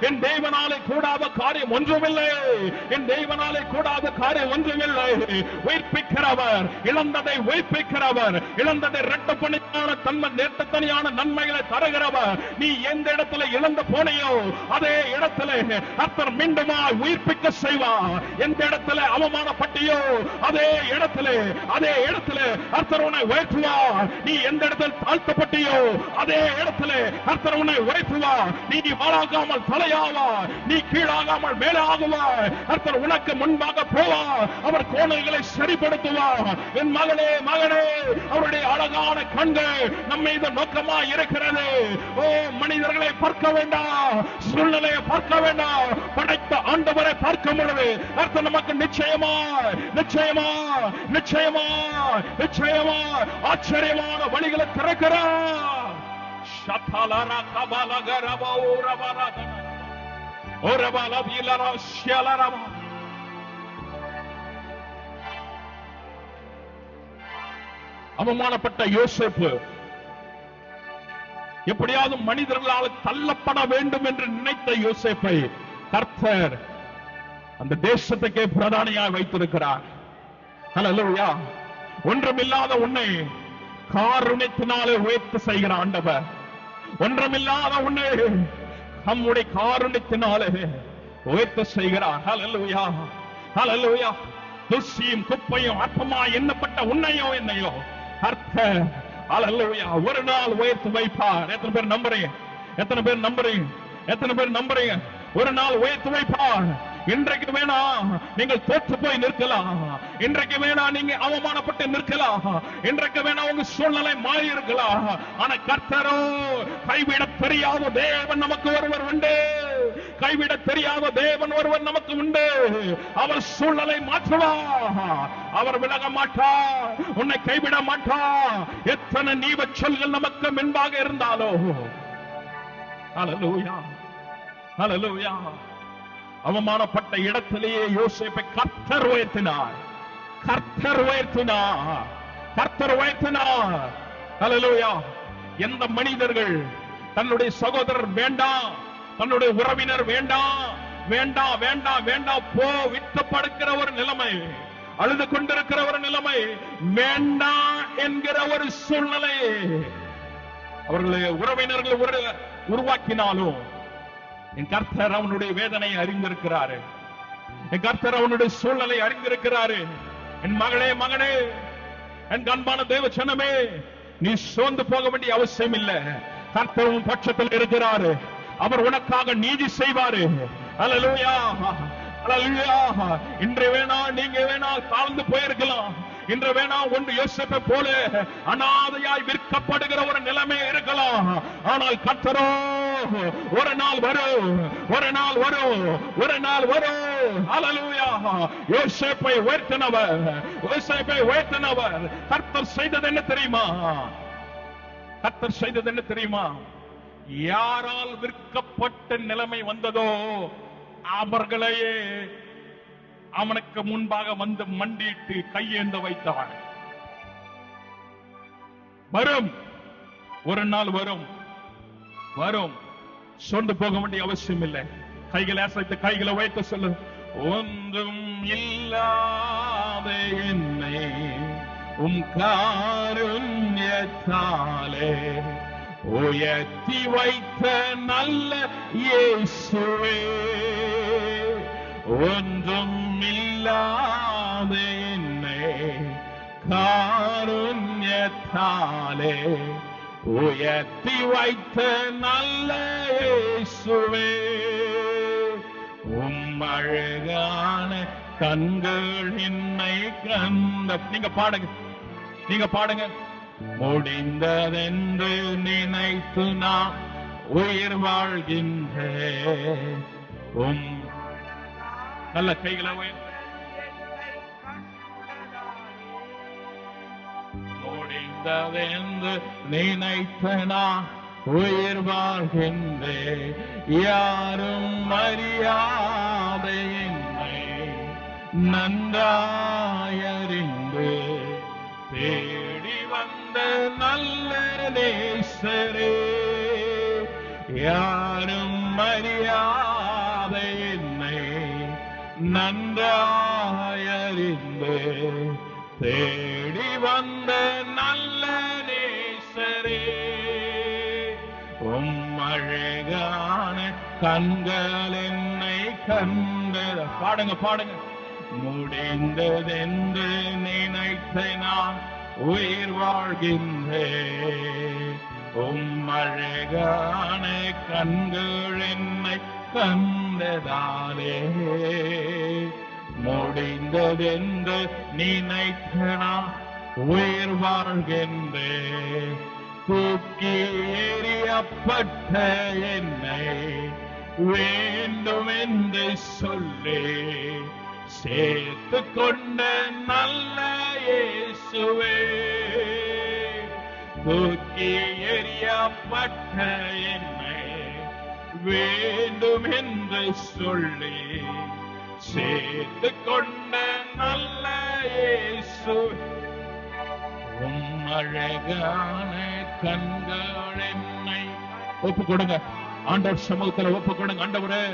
என் தேவனாலே கூடாத காரியம் ஒன்றுமில்லை. என் தேவனாலே கூடாத காரியம் ஒன்றுமில்லை. உயிர்ப்பிக்கிறவர், இழந்ததை உயிர்ப்பிக்கிறவர், இழந்ததை இரட்டப்பணியான தன்மை நேர்த்தனியான நன்மைகளை தருகிறவர். நீ எந்த இடத்துல இழந்து போனையோ அதே இடத்துல கர்த்தர் மீண்டுமா உயிர்ப்பிக்க செய்வார். எந்த இடத்துல அவமானப்பட்டியோ அதே இடத்துல கர்த்தர் உன்னை உயர்த்துவார். நீ எந்த இடத்துல தாழ்த்தப்பட்டியோ அதே இடத்துல கர்த்தர் உன்னை உயர்த்துவார். நீ வாழாகாமல் தலையாவார். நீ கீழாகாமல் மேலே ஆகுவார். கர்த்தர் உனக்கு முன்பாக போவார். அவர் கோணல்களை சரிப்படுத்துவார். என் மகளே மகனே, அவருடைய அழகான கண்கள் நம்ம மீது நோக்கமா இருக்கிறது. ஓ மனிதர்களை பார்க்க வேண்டாம், சூழ்நிலையை பார்க்க வேண்டாம், படைத்த ஆண்டவரை பார்க்கும் பொழுது கர்த்தர் நமக்கு நிச்சயமா நிச்சயமா நிச்சயமா நிச்சயமா ஆச்சரியமான வழிகளை திறக்கிறார். ஷதலரா கபலகரபா ஓரபரா ஓரபலா விலரா ஷலரபா. அவமானப்பட்ட யோசேப்பு எப்படியாவது மனிதர்களால் தள்ளப்பட வேண்டும் என்று நினைத்த யோசேப்பை கர்த்தர் அந்த தேசத்துக்கே பிரதானியாக வைத்திருக்கிறார். ஹல்லேலூயா. ஒன்றுமில்லாத உன்னை காருண்யத்தினாலே உயர்த்த செய்கிற ஆண்டவர், ஒன்றுமில்லாத உன்னை நம்முடைய காருண்யத்தினாலே உயர்த்த செய்கிறார். ஹல்லேலூயா. ஹல்லேலூயா. துஷ்சியும் குப்பையும் அற்பமா எண்ணப்பட்ட உன்னையோ என்னையோ கர்த்தர் ஹல்லேலூயா ஒரு நாள் உயர்த்து வைப்பார். எத்தனை பேர் நம்புறீங்க? எத்தனை பேர் நம்புறீங்க? எத்தனை பேர் நம்புறீங்க? ஒரு நாள் உயர்த்து வைப்பார். இன்றைக்கு வேணா நீங்கள் தோற்று போய் நிற்கலாம், இன்றைக்கு வேணா நீங்க அவமானப்பட்டு நிற்கலாம், இன்றைக்கு வேணா உங்க சூழ்நிலை மாறி இருக்கலாம். ஆனா கர்த்தரோ கைவிட தெரியாத தேவன் நமக்கு ஒருவர் உண்டு, கைவிட தெரியாத தேவன் ஒருவர் நமக்கு உண்டு. அவர் சூழ்நிலை மாற்றுவார், அவர் விலக மாட்டார், உன்னை கைவிட மாட்டார். எத்தனை நீவச்சொல்கள் நமக்கு முன்பாக இருந்தாலோ. ஹல்லேலூயா, ஹல்லேலூயா. அவமானப்பட்ட இடத்திலேயே யோசேப்பை கர்த்தர் உயர்த்தினார், கர்த்தர் உயர்த்தினார், கர்த்தர் உயர்த்தினார். ஹல்லேலூயா. எந்த மனிதர்கள் தன்னுடைய சகோதரர் வேண்டாம், தன்னுடைய உறவினர் வேண்டாம், வேண்டாம் வேண்டாம் வேண்டாம் போ விட்டு படுக்கிற ஒரு நிலைமை, அழுது கொண்டிருக்கிற ஒரு நிலைமை, வேண்டாம் என்கிற ஒரு சூழ்நிலை அவர்களுடைய உறவினர்கள் உருவாக்கினாலும் என் கர்த்தர் அவனுடைய வேதனையை அறிந்திருக்கிறாரு, என் கர்த்தர் அவனுடைய சூழ்நிலை அறிந்திருக்கிறாரு. என் மகளே, மகனே, என் அன்பான தேவ ஜனமே, நீ சோர்ந்து போக வேண்டிய அவசியம் இல்லை. கர்த்தர் உன் பட்சத்தில் இருக்கிறாரு, அவர் உனக்காக நீதி செய்வாரு. ஹல்லேலூயா, ஹல்லேலூயா. இன்று வேணா நீங்க வேணா தாழ்ந்து போயிருக்கலாம், இன்று வேணா ஒன்று யோசேப்பை போல அனாதையாய் விற்கப்படுகிற ஒரு நிலைமை இருக்கலாம். ஆனால் கர்த்தரோ ஒரு நாள் வரும், ஒரு நாள் வரும், ஒரு நாள் வரும். ஹல்லேலூயா. யோசேப்பை உயர்த்தினவர், யோசேப்பை உயர்த்தினவர் கர்த்தர் செய்தது என்ன தெரியுமா? கர்த்தர் செய்தது என்ன தெரியுமா? யாரால் விற்கப்பட்ட நிலைமை வந்ததோ அவர்களையே அவனுக்கு முன்பாக வந்து மண்டிட்டு கையேந்த வைத்தவன். வரும், ஒரு நாள் வரும், வரும். சொந்து போக வேண்டிய அவசியம் இல்லை. கைகளை அசைத்து கைகளை வைத்து சொல்லு, ஒன்றும் இல்லாத என்னை உம் காருண்யத்தாலே உயர்த்தி வைத்த நல்ல இயேசுவே, ஒன்றும் இல்லாத என்னை காருண்யத்தாலே உயர்த்தி வைத்த நல்ல இயேசுவே, உம் அழகான கண்கள் என்னை கண்ட. நீங்க பாடுங்க, நீங்க பாடுங்க. முடிந்ததென்று நினைத்து நான் உயிர் வாழ்கின்றேன். நல்ல கைகளை முடிந்ததென்று நினைத்து நான் உயிர் வாழ்கின்றேன். யாரும் அறியாத என்னை நன்றாயறிந்து தேடி வந்த நல்ல நேசரே, யாரும் அறியாத என்னை நன்றாயறிந்து தேடி வந்த நல்ல நேசரே, உம் அழகான கண்கள் என்னை கண்டத. பாடுங்க, பாடுங்க. முடிந்ததென்று நினைத்த நான் உயிர் வாழ்கின்றேன். உம் அழகான கண்கள் என்னை கண்டதாலே முடிந்ததென்று நினைத்த நான் உயிர் வாழ்கின்றேன். தூக்கி எறியப்பட்ட என்னை வேண்டும் என்று சொல்லி சேர்த்து கொண்ட நல்ல இயேசுவே, தூக்கி எறியப்பட்ட என்னை வேண்டும் என்று சொல்லி சேர்த்து கொண்ட நல்ல இயேசுவே, உம் அழகான கண்கள் என்னை. ஒப்பு கொடுங்க, ஆண்டவர் சமூகத்தில் ஒப்பு கொடுங்க. ஆண்டவரே,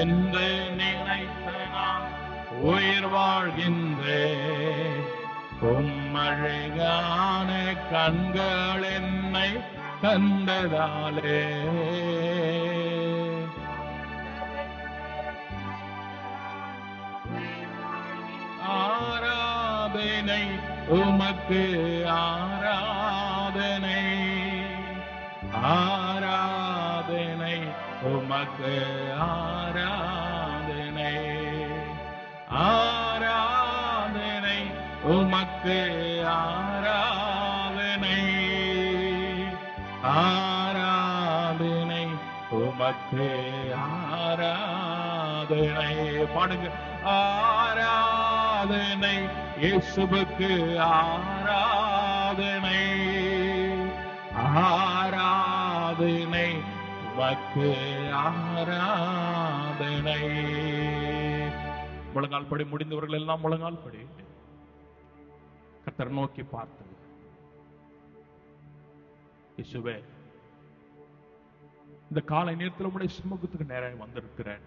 என்று நினைத்த நான் உயிர் வாழ்கின்றேன். உம் அழகான கண்கள் என்னை கண்டதாலே ஆராதனை உமக்கு, ஆராதனை, ஆராதனை உமக்கு, ஆராதனை. உமக்கு ஆராதனை, ஆராதனை, உமக்கு ஆராதனை. பாடுங்க. ஆராதனை இயேசுவுக்கு, ஆராதனை, ஆராதனை உமக்கு ஆராதனை. முழங்கால் படி. முடிந்தவர்கள் எல்லாம் முழங்கால் படி. கர்த்தர் நோக்கி பார்த்து, இயேசுவே, இந்த காலை நேரத்தில் உம்முடைய சமூகத்துக்கு நேராய் வந்திருக்கிறேன்.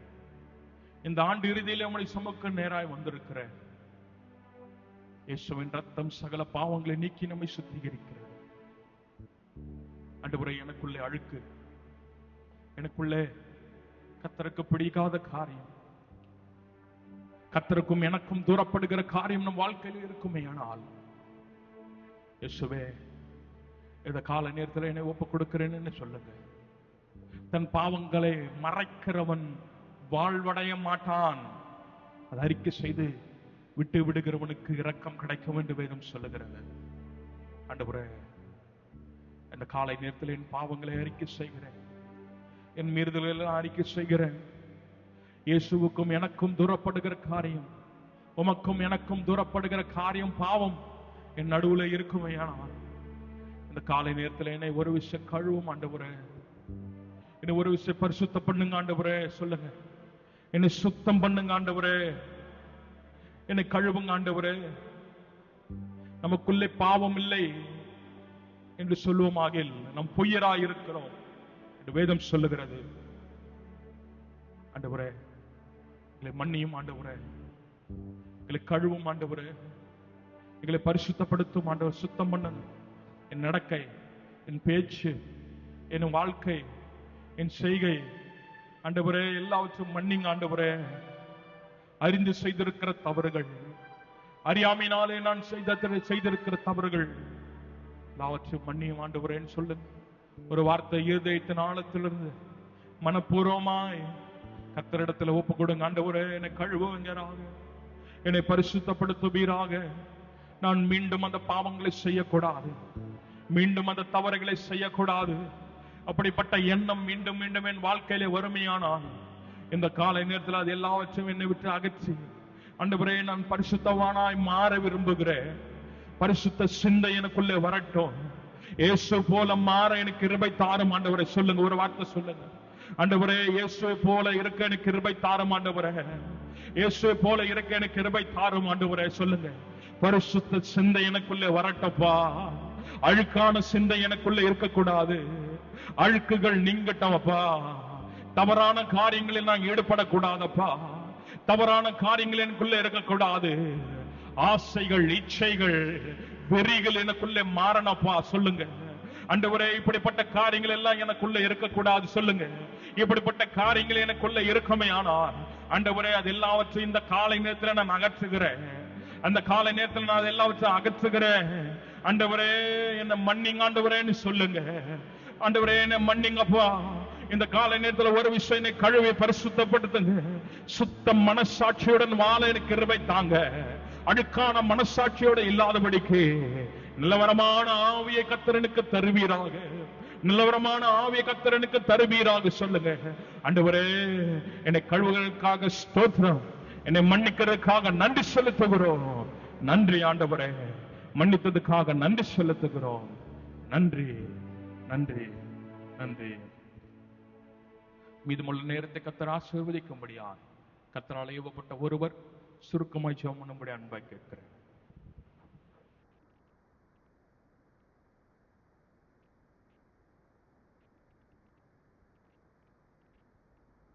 இந்த ஆண்டு இறுதியில் உம்முடைய சமூகத்துக்கு நேராய் வந்திருக்கிறேன். இயேசுவின் ரத்தம் சகல பாவங்களை நீக்கி நம்மை சுத்திகரிக்கிறது. ஆண்டவரே, எனக்குள்ளே அழுக்கு, எனக்குள்ளே கர்த்தருக்கு பிடிக்காத காரியம், கர்த்தருக்கும் எனக்கும் தூரப்படுகிற காரியம் நம் வாழ்க்கையில் இருக்குமே. ஆனால் இயேசுவே, இந்த கால நேரத்தில் என்னை ஒப்புக் கொடுக்கிறேன்னு சொல்லுங்க. தன் பாவங்களை மறைக்கிறவன் வாழ்வடைய மாட்டான். அதை அறிக்கை செய்து விட்டு விடுகிறவனுக்கு இரக்கம் கிடைக்கும் என்று வேதம் சொல்லுகிறது. ஆண்டவரே, இந்த காலை நேரத்தில் என் பாவங்களை அறிக்கை செய்கிறேன், என் மீறுதல்களை அறிக்கை செய்கிறேன். இயேசுவுக்கும் எனக்கும் தூரப்படுகிற காரியம், உமக்கும் எனக்கும் தூரப்படுகிற காரியம், பாவம் என் நடுவில் இருக்குமே. ஆனால் இந்த காலை நேரத்தில் என்னை ஒரு விஷயம் கழுவும் ஆண்டவரே, என்னை ஒரு விஷயம் பரிசுத்த பண்ணுங்க ஆண்டவரே. சொல்லுங்க, என்னை சுத்தம் பண்ணுங்க ஆண்டவரே, என்னை கழுவுங்க ஆண்டவரே. நமக்குள்ளே பாவம் இல்லை என்று சொல்லுவோமாகில் நம் பொய்யராய் இருக்கிறோம் என்று வேதம் சொல்லுகிறது. ஆண்டவரே, எங்களை மன்னியும் ஆண்டவரே, எங்களை கழுவும் ஆண்டவரே, எங்களை பரிசுத்தப்படுத்தும் ஆண்டவர். சுத்தம் பண்ணுங்க என் நடக்கை, என் பேச்சு, என் வாழ்க்கை, என் செய்கை ஆண்டவரே, எல்லாவற்றும் மன்னிங்க ஆண்டவரே. அறிந்து செய்திருக்கிற தவறுகள், அறியாமையினாலே நான் செய்திருக்கிற தவறுகள் எல்லாவற்றையும் மன்னியும் ஆண்டவரேன்னு சொல்லுங்க. ஒரு வார்த்தை இருதயத்தின் ஆழத்திலிருந்து மனப்பூர்வமாய் கர்த்தரிடத்தில் ஒப்பு கொடுங்க. ஆண்டவரே, என்னை கழுவுவீராக, என்னை பரிசுத்தப்படுத்துவீராக. நான் மீண்டும் அந்த பாவங்களை செய்யக்கூடாது, மீண்டும் அந்த தவறுகளை செய்யக்கூடாது. அப்படிப்பட்ட எண்ணம் மீண்டும் மீண்டும் என் வாழ்க்கையிலே வறுமையானால் இந்த காலை நேரத்தில் அது எல்லாவற்றையும் என்னை விட்டு அகற்றி ஆண்டவரே, நான் பரிசுத்தவானாய் மாற விரும்புகிறேன். பரிசுத்த சிந்தை எனக்குள்ளே வரட்டும். இயேசு போல மாற எனக்கு கிருபை தாரும் ஆண்டவரே. சொல்லுங்க, ஒரு வார்த்தை சொல்லுங்க. ஆண்டவரே, இயேசுவை போல இருக்க எனக்கு கிருபை தாரும் ஆண்டவரே. இயேசுவை போல இருக்க எனக்கு கிருபை தாரும் ஆண்டவரே. சொல்லுங்க, பரிசுத்த சிந்தை எனக்குள்ளே வரட்டப்பா. அழுக்கான சிந்தை எனக்குள்ளே இருக்கக்கூடாது. அழுக்குகள் நீங்கட்டப்பா. தவறான காரியங்களில் நான் ஈடுபடக்கூடாதப்பா. தவறான காரியங்கள் எனக்குள்ளே இருக்கக்கூடாது. ஆசைகள், இச்சைகள், வெறிகள் எனக்குள்ளே மாறனப்பா. சொல்லுங்க ஆண்டவரே, இப்படிப்பட்ட காரியங்கள் எல்லாம் எனக்குள்ள இருக்கக்கூடாது. சொல்லுங்க, இப்படிப்பட்ட காரியங்கள் எனக்குள்ள இருக்குமே. ஆனால் ஆண்டவரே, அது எல்லாவற்றையும் இந்த காலை நேரத்தில் நான் அகற்றுகிறேன். அந்த காலை நேரத்தில் நான் எல்லாவற்றையும் அகற்றுகிறேன். ஆண்டவரே, என்ன மன்னிங்க ஆண்டவரேன்னு சொல்லுங்க. ஆண்டவரே, என்ன மன்னிங்கப்பா. இந்த காலை நேரத்தில் ஒரு விஷயம் கழுவி பரிசுத்தப்படுத்துங்க. சுத்த மனசாட்சியுடன் வாழ எனக்கு கிருபை தாங்க. அழுக்கான மனசாட்சியோட இல்லாதபடிக்கு நிலவரமான ஆவியை கர்த்தருக்கு தருவீராக. நிலவரமான ஆவியை கர்த்தருக்கு தருவீராக. சொல்லுங்க ஆண்டவரே, என்னை கழுவுவதற்காக ஸ்தோத்திரம், என்னை மன்னிக்கிறதுக்காக நன்றி செலுத்துகிறோம். நன்றி ஆண்டவரே, மன்னித்ததுக்காக நன்றி செலுத்துகிறோம். நன்றி, நன்றி, நன்றி. மீதமுள்ள நேரத்தை கர்த்தர் ஆசீர்வதிக்கும்படியா கர்த்தரால் ஏவப்பட்ட ஒருவர் சுருக்கமாய் ஜெபம் பண்ணும்படி அன்பாய் கேட்கிறேன்.